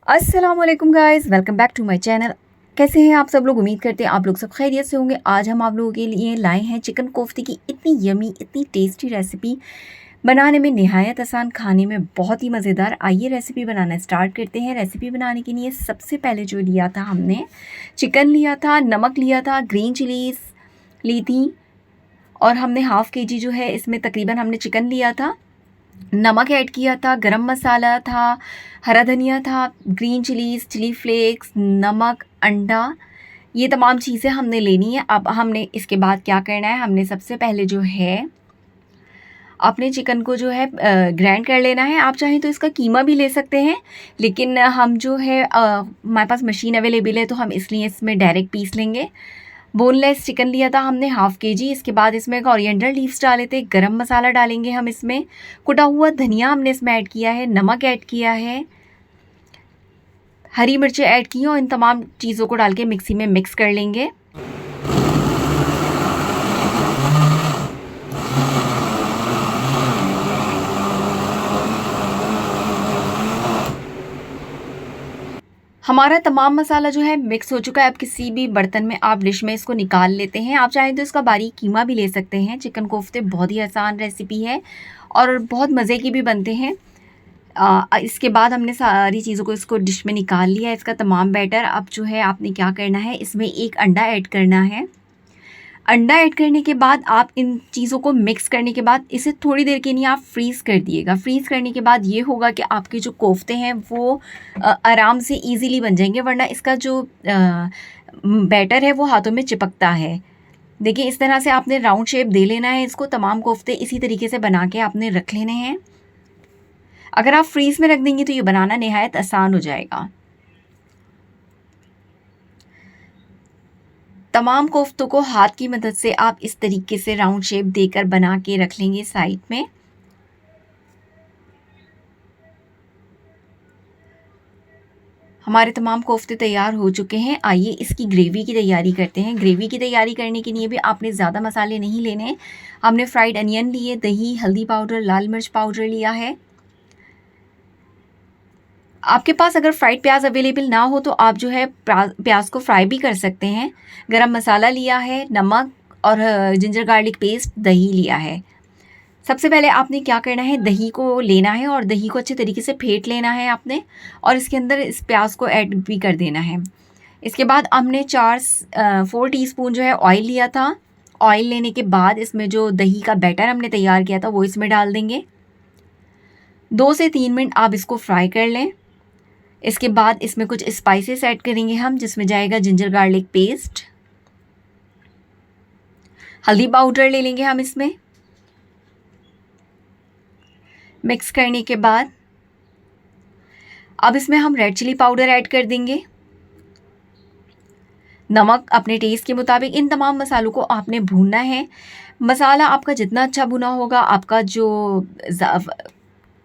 अस्सलाम वालेकुम guys, welcome back to my channel. कैसे हैं आप सब लोग? उम्मीद करते हैं आप लोग सब खैरियत से होंगे। आज हम आप लोगों के लिए लाए हैं चिकन कोफ्ते की इतनी यमी, इतनी टेस्टी रेसिपी। बनाने में निहायत आसान, खाने में बहुत ही मज़ेदार। आइए रेसिपी बनाना स्टार्ट करते हैं। रेसिपी बनाने के लिए सबसे पहले जो लिया था हमने, चिकन लिया था, नमक लिया था, ग्रीन चिलीज़ ली थी और हमने हाफ़ केजी जो है इसमें तकरीबन हमने चिकन लिया था। नमक ऐड किया था, गरम मसाला था, हरा धनिया था, ग्रीन चिलीज़, चिली फ्लेक्स, नमक, अंडा, ये तमाम चीज़ें हमने लेनी है। अब हमने इसके बाद क्या करना है, हमने सबसे पहले जो है अपने चिकन को जो है ग्राइंड कर लेना है। आप चाहें तो इसका कीमा भी ले सकते हैं, लेकिन हम जो है हमारे पास मशीन अवेलेबल है तो हम इसलिए इसमें डायरेक्ट पीस लेंगे। बोनलेस चिकन लिया था हमने हाफ़ केजी। इसके बाद इसमें कोरिएंडर लीव्स डाले थे, गरम मसाला डालेंगे हम इसमें, कुटा हुआ धनिया हमने इसमें ऐड किया है, नमक ऐड किया है, हरी मिर्चें ऐड की हैं और इन तमाम चीज़ों को डाल के मिक्सी में मिक्स कर लेंगे। हमारा तमाम मसाला जो है मिक्स हो चुका है। अब किसी भी बर्तन में आप डिश में इसको निकाल लेते हैं। आप चाहें तो इसका बारीक कीमा भी ले सकते हैं। चिकन कोफ्ते बहुत ही आसान रेसिपी है और बहुत मज़े की भी बनते हैं। इसके बाद हमने सारी चीज़ों को इसको डिश में निकाल लिया है, इसका तमाम बैटर। अब जो है आपने क्या करना है, इसमें एक अंडा ऐड करना है। अंडा ऐड करने के बाद आप इन चीज़ों को मिक्स करने के बाद इसे थोड़ी देर के लिए आप फ्रीज़ कर दिएगा। फ्रीज़ करने के बाद ये होगा कि आपके जो कोफ्ते हैं वो आराम से ईज़िली बन जाएंगे, वरना इसका जो बैटर है वो हाथों में चिपकता है। देखिए, इस तरह से आपने राउंड शेप दे लेना है इसको। तमाम कोफ्ते इसी तरीके से बना के आपने रख लेने हैं। अगर आप फ्रीज़ में रख देंगे तो ये बनाना निहायत आसान हो जाएगा। तमाम कोफ्तों को हाथ की मदद से आप इस तरीके से राउंड शेप देकर बना के रख लेंगे साइड में। हमारे तमाम कोफ्ते तैयार हो चुके हैं। आइए इसकी ग्रेवी की तैयारी करते हैं। ग्रेवी की तैयारी करने के लिए भी आपने ज़्यादा मसाले नहीं लेने। हमने फ्राइड अनियन लिए, दही, हल्दी पाउडर, लाल मिर्च पाउडर लिया है। आपके पास अगर फ्राइड प्याज अवेलेबल ना हो तो आप जो है प्याज को फ्राई भी कर सकते हैं। गरम मसाला लिया है, नमक और जिंजर गार्लिक पेस्ट, दही लिया है। सबसे पहले आपने क्या करना है, दही को लेना है और दही को अच्छे तरीके से फेंट लेना है आपने, और इसके अंदर इस प्याज को ऐड भी कर देना है। इसके बाद हमने 4 टीस्पून जो है ऑयल लिया था। ऑयल लेने के बाद इसमें जो दही का बैटर हमने तैयार किया था वो इसमें डाल देंगे। 2 से 3 मिनट आप इसको फ्राई कर लें। इसके बाद इसमें कुछ स्पाइसेस ऐड करेंगे हम, जिसमें जाएगा जिंजर गार्लिक पेस्ट, हल्दी पाउडर ले लेंगे हम इसमें। मिक्स करने के बाद अब इसमें हम रेड चिली पाउडर ऐड कर देंगे, नमक अपने टेस्ट के मुताबिक। इन तमाम मसालों को आपने भूनना है। मसाला आपका जितना अच्छा भुना होगा, आपका जो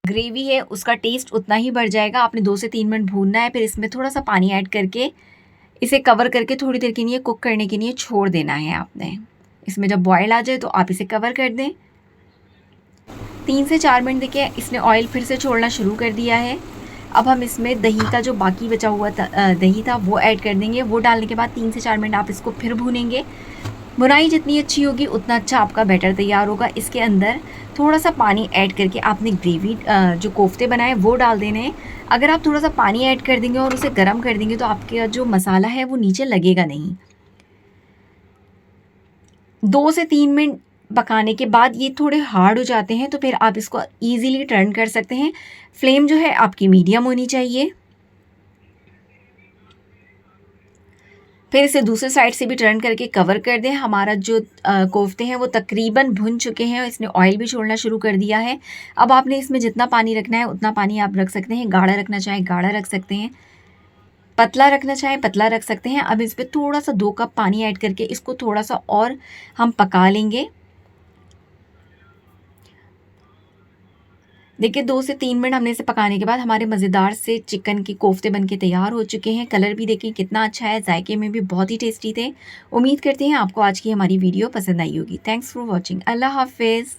ग्रेवी है उसका टेस्ट उतना ही बढ़ जाएगा। आपने 2 से 3 मिनट भूनना है, फिर इसमें थोड़ा सा पानी ऐड करके इसे कवर करके थोड़ी देर के लिए कुक करने के लिए छोड़ देना है आपने। इसमें जब बॉयल आ जाए तो आप इसे कवर कर दें। 3 से 4 मिनट देखिए, इसने ऑयल फिर से छोड़ना शुरू कर दिया है। अब हम इसमें दही का जो बाकी बचा हुआ दही था वो ऐड कर देंगे। वो डालने के बाद 3 से 4 मिनट आप इसको फिर भूनेंगे। भुनाई जितनी अच्छी होगी उतना अच्छा आपका बैटर तैयार होगा। इसके अंदर थोड़ा सा पानी ऐड करके आपने ग्रेवी जो कोफ्ते बनाए वो डाल देने हैं। अगर आप थोड़ा सा पानी ऐड कर देंगे और उसे गर्म कर देंगे तो आपके जो मसाला है वो नीचे लगेगा नहीं। 2 से 3 मिनट पकाने के बाद ये थोड़े हार्ड हो जाते हैं तो फिर आप इसको ईज़िली टर्न कर सकते हैं। फ्लेम जो है आपकी मीडियम होनी चाहिए। फिर इसे दूसरे साइड से भी टर्न करके कवर कर दें। हमारा जो कोफ्ते हैं वो तकरीबन भुन चुके हैं, इसने ऑयल भी छोड़ना शुरू कर दिया है। अब आपने इसमें जितना पानी रखना है उतना पानी आप रख सकते हैं। गाढ़ा रखना चाहें गाढ़ा रख सकते हैं, पतला रखना चाहें पतला रख सकते हैं। अब इस पर थोड़ा सा 2 कप पानी ऐड करके इसको थोड़ा सा और हम पका लेंगे। देखिए, 2 से 3 मिनट हमने इसे पकाने के बाद हमारे मज़ेदार से चिकन के कोफ्ते बनके तैयार हो चुके हैं। कलर भी देखिए कितना अच्छा है, जायके में भी बहुत ही टेस्टी थे। उम्मीद करते हैं आपको आज की हमारी वीडियो पसंद आई होगी। Thanks for watching. अल्लाह हाफ़िज़।